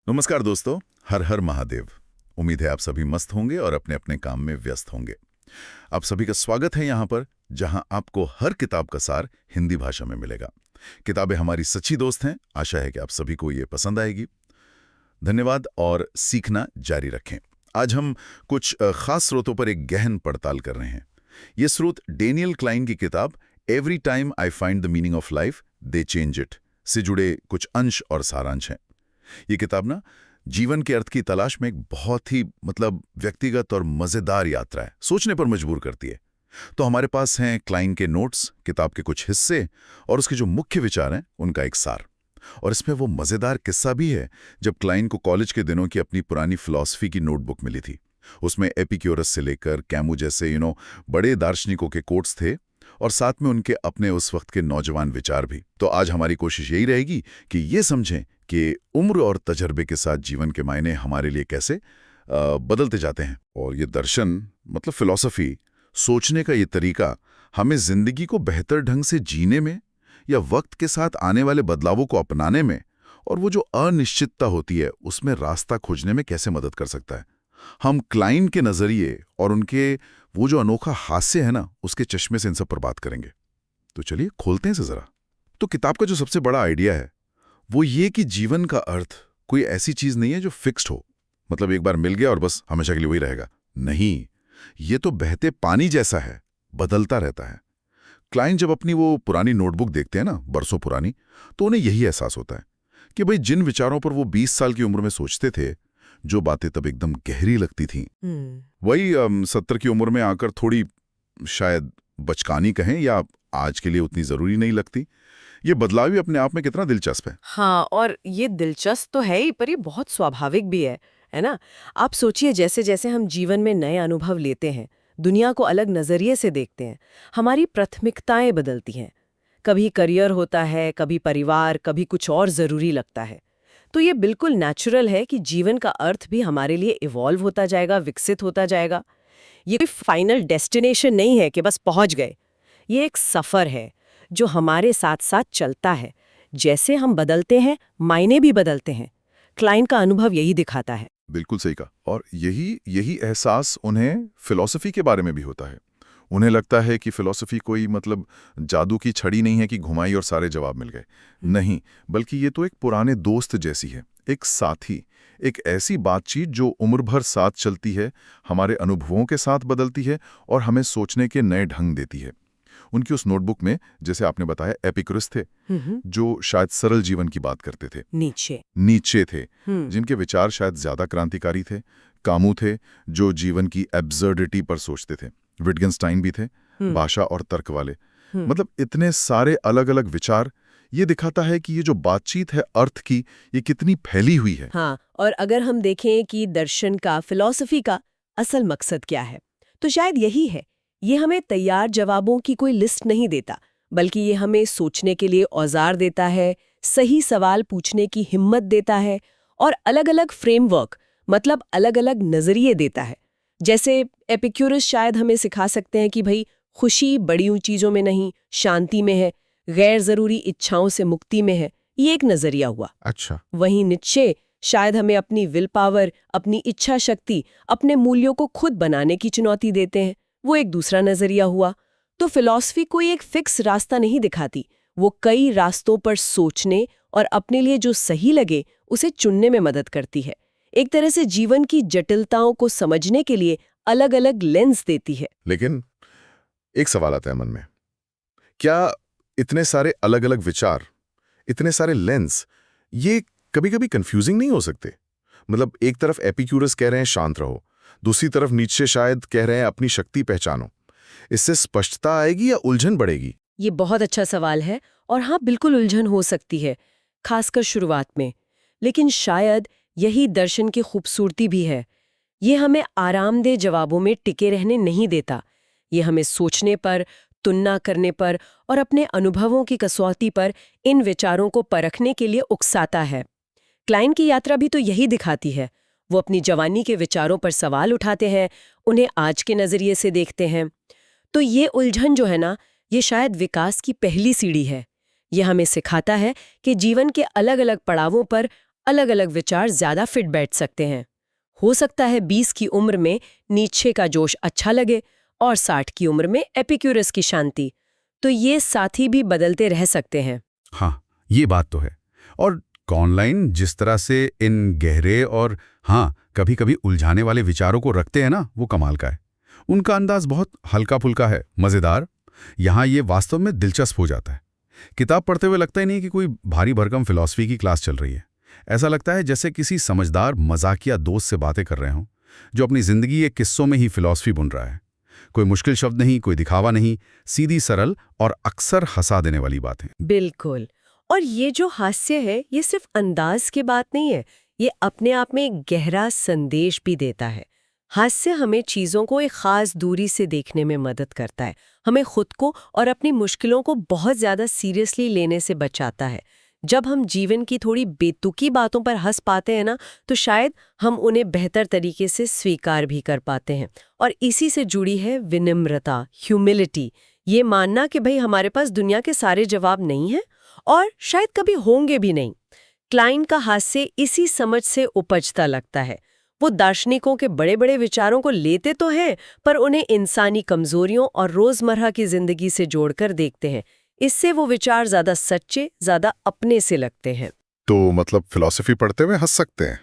नमस्कार दोस्तों। हर हर महादेव। उम्मीद है आप सभी मस्त होंगे और अपने अपने काम में व्यस्त होंगे। आप सभी का स्वागत है यहाँ पर, जहाँ आपको हर किताब का सार हिंदी भाषा में मिलेगा। किताबें हमारी सच्ची दोस्त हैं। आशा है कि आप सभी को ये पसंद आएगी। धन्यवाद और सीखना जारी रखें। आज हम कुछ खास स्रोतों पर एक गहन पड़ताल कर रहे हैं। ये स्रोत डेनियल क्लाइन की किताब every time I find the meaning of life they change it से जुड़े कुछ अंश और सारांश हैं। ये किताब ना जीवन के अर्थ की तलाश में एक बहुत ही व्यक्तिगत और मजेदार यात्रा है, सोचने पर मजबूर करती है। तो हमारे पास हैं क्लाइन के नोट्स, किताब के कुछ हिस्से और उसके जो मुख्य विचार हैं उनका एक सार। और इसमें वो मजेदार किस्सा भी है जब क्लाइन को कॉलेज के दिनों की अपनी पुरानी फिलॉसफी की नोटबुक मिली थी। उसमें एपिक्यूरस से लेकर कैमू जैसे बड़े दार्शनिकों के कोट्स थे और साथ में उनके अपने उस वक्त के नौजवान विचार भी। तो आज हमारी कोशिश यही रहेगी कि ये समझें कि उम्र और तजर्बे के साथ जीवन के मायने हमारे लिए कैसे बदलते जाते हैं। और ये दर्शन फिलॉसफी, सोचने का ये तरीका हमें जिंदगी को बेहतर ढंग से जीने में या वक्त के साथ आने वाले बदलावों को अपनाने में और वो जो अनिश्चितता होती है उसमें रास्ता खोजने में कैसे मदद कर सकता है। हम क्लाइन के नजरिए और उनके वो जो अनोखा हास्य है ना, उसके चश्मे से इन सब पर बात करेंगे। तो चलिए खोलते हैं इसे जरा। तो किताब का जो सबसे बड़ा आइडिया है वो ये कि जीवन का अर्थ कोई ऐसी चीज नहीं है जो फिक्स्ड हो, एक बार मिल गया और बस हमेशा के लिए वही रहेगा। नहीं, ये तो बहते पानी जैसा है, बदलता रहता है। क्लाइंट जब अपनी वो पुरानी नोटबुक देखते हैं ना, बरसों पुरानी, तो उन्हें यही एहसास होता है कि भाई जिन विचारों पर वो 20 साल की उम्र में सोचते थे, जो बातें तब एकदम गहरी लगती थीं, वही 70 की उम्र में आकर थोड़ी शायद बचकानी कहें या आज के लिए उतनी जरूरी नहीं लगती। ये बदलाव भी अपने आप में कितना दिलचस्प है। हाँ, और ये दिलचस्प तो है ही, पर ये बहुत स्वाभाविक भी है ना? आप सोचिए, जैसे जैसे हम जीवन में नए अनुभव लेते हैं, दुनिया को अलग नजरिए से देखते हैं, हमारी प्राथमिकताएं बदलती हैं। कभी करियर होता है, कभी परिवार, कभी कुछ और जरूरी लगता है। तो ये बिल्कुल नेचुरल है कि जीवन का अर्थ भी हमारे लिए इवॉल्व होता जाएगा, विकसित होता जाएगा। ये कोई फाइनल डेस्टिनेशन नहीं है कि बस पहुंच गए। ये एक सफर है जो हमारे साथ साथ चलता है। जैसे हम बदलते हैं, मायने भी बदलते हैं। क्लाइंट का अनुभव यही दिखाता है। बिल्कुल सही कहा। और यही एहसास उन्हें फिलॉसफी के बारे में भी होता है। उन्हें लगता है कि फिलॉसफी कोई जादू की छड़ी नहीं है कि घुमाई और सारे जवाब मिल गए। नहीं, बल्कि ये तो एक पुराने दोस्त जैसी है, एक साथी, एक ऐसी बातचीत जो उम्र भर साथ चलती है, हमारे अनुभवों के साथ बदलती है और हमें सोचने के नए ढंग देती है। उनकी उस नोटबुक में, जैसे आपने बताया, एपिक्यूरस थे जो शायद सरल जीवन की बात करते थे। नीचे थे जिनके विचार शायद ज्यादा क्रांतिकारी थे। कामू थे जो जीवन की एब्सर्डिटी पर सोचते थे। विटगेन्स्टाइन भी थे, भाषा और तर्क वाले। इतने सारे अलग अलग विचार। ये दिखाता है कि ये जो बातचीत है अर्थ की, ये कितनी फैली हुई है। हाँ, और अगर हम देखें कि दर्शन का, फिलॉसफी का असल मकसद क्या है, तो शायद यही है। ये हमें तैयार जवाबों की कोई लिस्ट नहीं देता, बल्कि ये हमें सोचने के लिए औजार देता है, सही सवाल पूछने की हिम्मत देता है और अलग-अलग फ्रेमवर्क, अलग-अलग नजरिए देता है। जैसे एपिक्यूरस शायद हमें सिखा सकते हैं कि भाई, खुशी बड़ी ऊंची चीजों में नहीं, शांति में है, गैर जरूरी इच्छाओं से मुक्ति में है। ये एक नजरिया हुआ। अच्छा। वहीं नीचे शायद हमें अपनी विल पावर, अपनी इच्छा शक्ति, अपने मूल्यों को खुद बनाने की चुनौती देते हैं। वो एक दूसरा नजरिया हुआ। तो फिलॉसफी कोई एक फिक्स रास्ता नहीं दिखाती, वो कई रास्तों पर सोचने और अपने लिए जो सही लगे उसे चुनने में मदद करती है। एक तरह से जीवन की जटिलताओं को समझने के लिए अलग-अलग लेंस देती है। लेकिन एक सवाल आता है मन में, क्या इतने सारे अलग अलग विचार, इतने सारे लेंस, ये कभी कभी कंफ्यूजिंग नहीं हो सकते? एक तरफ एपिक्यूरस कह रहे हैं शांत रहो, दूसरी तरफ नीचे शायद कह रहे हैं अपनी शक्ति पहचानो। इससे स्पष्टता आएगी या उलझन बढ़ेगी? ये बहुत अच्छा सवाल है, और हाँ, बिल्कुल उलझन हो सकती है, खासकर शुरुआत में। लेकिन शायद यही दर्शन की खूबसूरती भी है। ये हमें आरामदेह जवाबों में टिके रहने नहीं देता। ये हमें सोचने पर, तुलना करने पर और अपने अनुभवों की कसौटी पर इन विचारों को परखने के लिए उकसाता है। क्लाइन की यात्रा भी तो यही दिखाती है। वो अपनी जवानी के विचारों पर सवाल उठाते हैं, उन्हें आज के नजरिए से देखते हैं। तो ये उलझन जो है ना, ये शायद विकास की पहली सीढ़ी है। ये हमें सिखाता है कि जीवन के अलग अलग पड़ावों पर अलग अलग विचार ज्यादा फिट बैठ सकते हैं। हो सकता है 20 की उम्र में नीत्शे का जोश अच्छा लगे और 60 की उम्र में एपिक्यूरस की शांति। तो ये साथी भी बदलते रह सकते हैं। हाँ, ये बात तो है। और ऑनलाइन जिस तरह से इन गहरे और हाँ कभी-कभी उलझाने वाले विचारों को रखते हैं ना, वो कमाल का है। उनका अंदाज बहुत हल्का-फुल्का है, मज़ेदार। यहाँ ये वास्तव में दिलचस्प हो जाता है। किताब पढ़ते हुए लगता ही नहीं कि कोई भारी भरकम फिलॉसफी की क्लास चल रही है। ऐसा लगता है जैसे किसी समझदार मजाकिया दोस्त से बातें कर रहे हों, जो अपनी जिंदगी के किस्सों में ही फिलॉसफी बुन रहा है। कोई मुश्किल शब्द नहीं, कोई दिखावा नहीं, सीधी सरल और अक्सर हंसा देने वाली बातें। बिल्कुल। और ये जो हास्य है, ये सिर्फ अंदाज की बात नहीं है, ये अपने आप में एक गहरा संदेश भी देता है। हास्य हमें चीज़ों को एक खास दूरी से देखने में मदद करता है, हमें खुद को और अपनी मुश्किलों को बहुत ज़्यादा सीरियसली लेने से बचाता है। जब हम जीवन की थोड़ी बेतुकी बातों पर हंस पाते हैं ना, तो शायद हम उन्हें बेहतर तरीके से स्वीकार भी कर पाते हैं। और इसी से जुड़ी है विनम्रता, ह्यूमिलिटी, ये मानना कि भाई हमारे पास दुनिया के सारे जवाब नहीं हैं और शायद कभी होंगे भी नहीं। क्लाइन का हास्य इसी समझ से उपजता लगता है। वो दार्शनिकों के बड़े बड़े विचारों को लेते तो हैं, पर उन्हें इंसानी कमजोरियों और रोजमर्रा की जिंदगी से जोड़कर देखते हैं। इससे वो विचार ज्यादा सच्चे, ज्यादा अपने से लगते हैं। तो मतलब फिलॉसफी पढ़ते हुए हंस सकते हैं,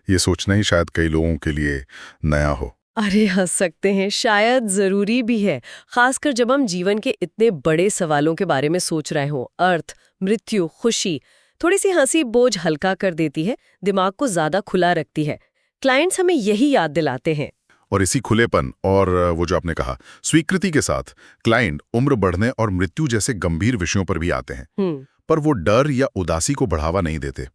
ये सोचना ही शायद कई लोगों के लिए नया हो। अरे हंस सकते हैं, शायद जरूरी भी है, खासकर जब हम जीवन के इतने बड़े सवालों के बारे में सोच रहे हों। अर्थ, मृत्यु, खुशी। थोड़ी सी हंसी बोझ हल्का कर देती है, दिमाग को ज्यादा खुला रखती है। क्लाइंट्स हमें यही याद दिलाते हैं। और इसी खुलेपन और वो जो आपने कहा स्वीकृति के साथ क्लाइंट उम्र बढ़ने और मृत्यु जैसे गंभीर विषयों पर भी आते हैं। पर वो डर या उदासी को बढ़ावा नहीं देते,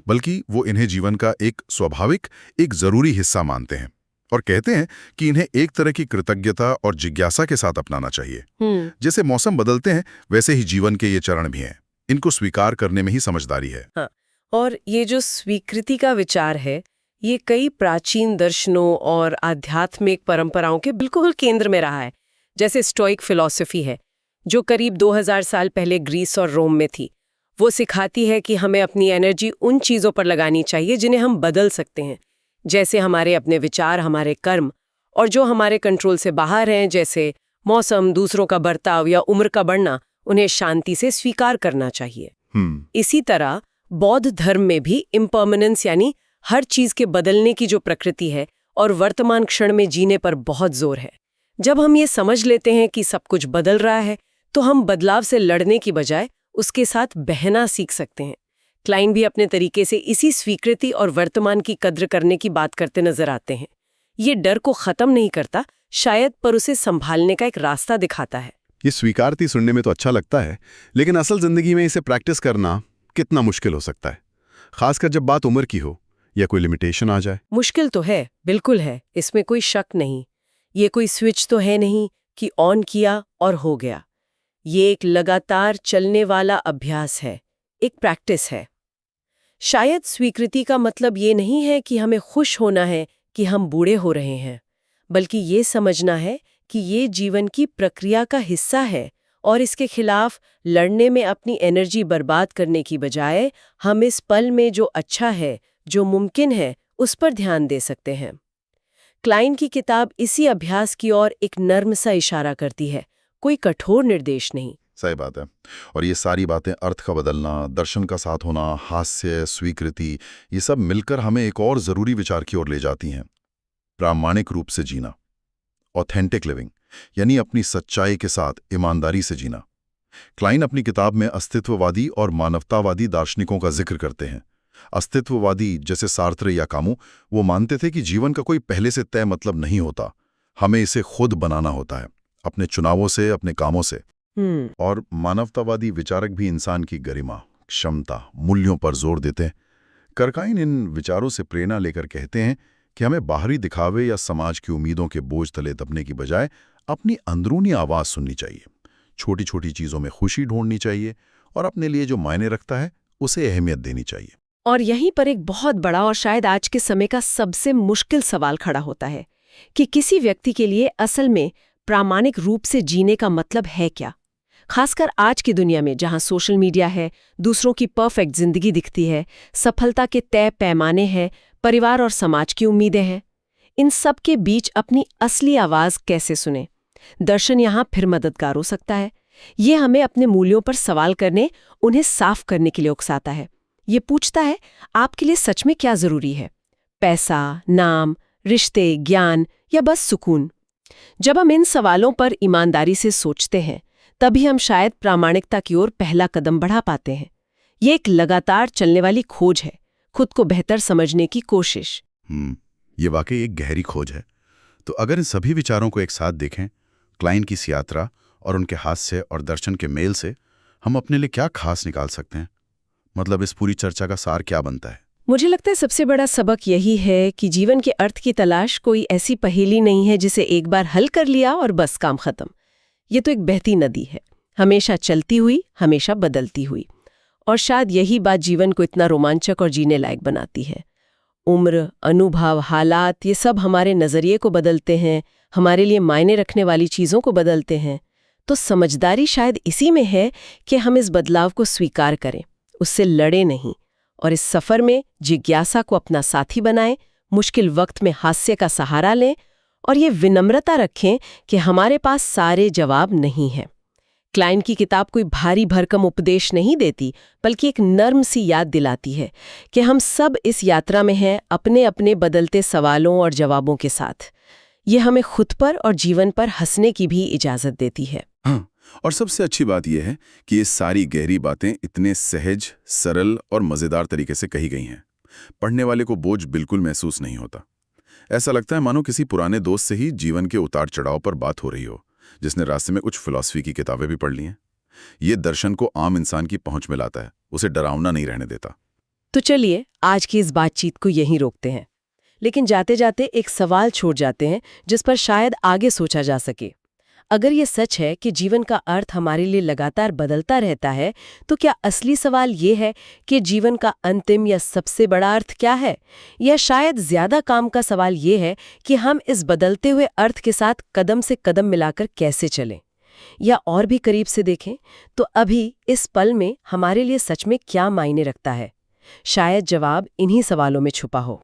बल्कि वो इन्हें जीवन का एक स्वाभाविक, एक जरूरी हिस्सा मानते हैं और कहते हैं कि इन्हें एक तरह की कृतज्ञता और जिज्ञासा के साथ अपनाना चाहिए। जैसे मौसम बदलते हैं, वैसे ही जीवन के ये चरण भी हैं। इनको स्वीकार करने में ही समझदारी है। हाँ, और ये जो स्वीकृति का विचार है, ये कई प्राचीन दर्शनों और आध्यात्मिक परंपराओं के बिल्कुल केंद्र में रहा है। जैसे स्टोइक फिलॉसफी है, जो करीब 2000 साल पहले ग्रीस और रोम में थी। वो सिखाती है कि हमें अपनी एनर्जी उन चीज़ों पर लगानी चाहिए जिन्हें हम बदल सकते हैं, जैसे हमारे अपने विचार, हमारे कर्म, और जो हमारे कंट्रोल से बाहर हैं, जैसे मौसम, दूसरों का बर्ताव या उम्र का बढ़ना, उन्हें शांति से स्वीकार करना चाहिए। इसी तरह बौद्ध धर्म में भी इम्पर्मनेंस यानी हर चीज के बदलने की जो प्रकृति है और वर्तमान क्षण में जीने पर बहुत जोर है। जब हम ये समझ लेते हैं कि सब कुछ बदल रहा है, तो हम बदलाव से लड़ने की बजाय उसके साथ बहना सीख सकते हैं। क्लाइन भी अपने तरीके से इसी स्वीकृति और वर्तमान की कद्र करने की बात करते नजर आते हैं। ये डर को खत्म नहीं करता शायद, पर उसे संभालने का एक रास्ता दिखाता है। ये स्वीकारती सुनने में तो अच्छा लगता है, लेकिन असल जिंदगी में इसे प्रैक्टिस करना कितना मुश्किल हो सकता है, खासकर जब बात उम्र की हो या कोई लिमिटेशन आ जाए। मुश्किल तो है, बिल्कुल है, इसमें कोई शक नहीं। ये कोई स्विच तो है नहीं कि ऑन किया और हो गया। ये एक लगातार चलने वाला अभ्यास है, एक प्रैक्टिस है। शायद स्वीकृति का मतलब ये नहीं है कि हमें खुश होना है कि हम बूढ़े हो रहे हैं, बल्कि ये समझना है कि ये जीवन की प्रक्रिया का हिस्सा है और इसके खिलाफ लड़ने में अपनी एनर्जी बर्बाद करने की बजाय हम इस पल में जो अच्छा है, जो मुमकिन है, उस पर ध्यान दे सकते हैं। क्लाइन की किताब इसी अभ्यास की ओर एक नर्म सा इशारा करती है, कोई कठोर निर्देश नहीं। सही बात है। और ये सारी बातें, अर्थ का बदलना, दर्शन का साथ होना, हास्य, स्वीकृति, ये सब मिलकर हमें एक और जरूरी विचार की ओर ले जाती हैं। प्रामाणिक रूप से जीना, ऑथेंटिक लिविंग, यानी अपनी सच्चाई के साथ ईमानदारी से जीना। क्लाइन अपनी किताब में अस्तित्ववादी और मानवतावादी दार्शनिकों का जिक्र करते हैं। अस्तित्ववादी जैसे सार्त्र या कामू, वो मानते थे कि जीवन का कोई पहले से तय मतलब नहीं होता, हमें इसे खुद बनाना होता है, अपने चुनावों से, अपने कामों से। और मानवतावादी विचारक भी इंसान की गरिमा, क्षमता, मूल्यों पर जोर देते हैं। करकाइन इन विचारों से प्रेरणा लेकर कहते हैं कि हमें बाहरी दिखावे या समाज की उम्मीदों के बोझ तले दबने की बजाय अपनी अंदरूनी आवाज सुननी चाहिए, छोटी छोटी चीजों में खुशी ढूंढनी चाहिए और अपने लिए जो मायने रखता है उसे अहमियत देनी चाहिए। और यहीं पर एक बहुत बड़ा और शायद आज के समय का सबसे मुश्किल सवाल खड़ा होता है कि किसी व्यक्ति के लिए असल में प्रामाणिक रूप से जीने का मतलब है क्या? खासकर आज की दुनिया में जहां सोशल मीडिया है, दूसरों की परफेक्ट जिंदगी दिखती है, सफलता के तय पैमाने हैं, परिवार और समाज की उम्मीदें हैं। इन सब के बीच अपनी असली आवाज कैसे सुने? दर्शन यहाँ फिर मददगार हो सकता है। ये हमें अपने मूल्यों पर सवाल करने, उन्हें साफ करने के लिए उकसाता है। ये पूछता है, आपके लिए सच में क्या जरूरी है? पैसा, नाम, रिश्ते, ज्ञान या बस सुकून? जब हम इन सवालों पर ईमानदारी से सोचते हैं, तभी हम शायद प्रामाणिकता की ओर पहला कदम बढ़ा पाते हैं। ये एक लगातार चलने वाली खोज है, खुद को बेहतर समझने की कोशिश। ये वाकई एक गहरी खोज है। तो अगर इन सभी विचारों को एक साथ देखें, क्लाइन की इस यात्रा और उनके हास्य और दर्शन के मेल से हम अपने लिए क्या खास निकाल सकते हैं? मतलब इस पूरी चर्चा का सार क्या बनता है? मुझे लगता है सबसे बड़ा सबक यही है कि जीवन के अर्थ की तलाश कोई ऐसी पहेली नहीं है जिसे एक बार हल कर लिया और बस काम खत्म। ये तो एक बहती नदी है, हमेशा चलती हुई, हमेशा बदलती हुई। और शायद यही बात जीवन को इतना रोमांचक और जीने लायक बनाती है। उम्र, अनुभव, हालात, ये सब हमारे नज़रिए को बदलते हैं, हमारे लिए मायने रखने वाली चीज़ों को बदलते हैं। तो समझदारी शायद इसी में है कि हम इस बदलाव को स्वीकार करें, उससे लड़े नहीं, और इस सफ़र में जिज्ञासा को अपना साथी बनाएं, मुश्किल वक्त में हास्य का सहारा लें और ये विनम्रता रखें कि हमारे पास सारे जवाब नहीं हैं। क्लाइन की किताब कोई भारी भरकम उपदेश नहीं देती, बल्कि एक नर्म सी याद दिलाती है कि हम सब इस यात्रा में हैं, अपने अपने बदलते सवालों और जवाबों के साथ। ये हमें खुद पर और जीवन पर हंसने की भी इजाज़त देती है। हाँ, और सबसे अच्छी बात यह है कि ये सारी गहरी बातें इतने सहज, सरल और मज़ेदार तरीके से कही गई हैं। पढ़ने वाले को बोझ बिल्कुल महसूस नहीं होता। ऐसा लगता है मानो किसी पुराने दोस्त से ही जीवन के उतार चढ़ाव पर बात हो रही हो, जिसने रास्ते में कुछ फिलॉसफी की किताबें भी पढ़ ली हैं। ये दर्शन को आम इंसान की पहुंच में लाता है, उसे डरावना नहीं रहने देता। तो चलिए आज की इस बातचीत को यहीं रोकते हैं, लेकिन जाते जाते एक सवाल छोड़ जाते हैं जिस पर शायद आगे सोचा जा सके। अगर ये सच है कि जीवन का अर्थ हमारे लिए लगातार बदलता रहता है, तो क्या असली सवाल ये है कि जीवन का अंतिम या सबसे बड़ा अर्थ क्या है? या शायद ज्यादा काम का सवाल ये है कि हम इस बदलते हुए अर्थ के साथ कदम से कदम मिलाकर कैसे चलें? या और भी करीब से देखें तो अभी इस पल में हमारे लिए सच में क्या मायने रखता है? शायद जवाब इन्हीं सवालों में छुपा हो।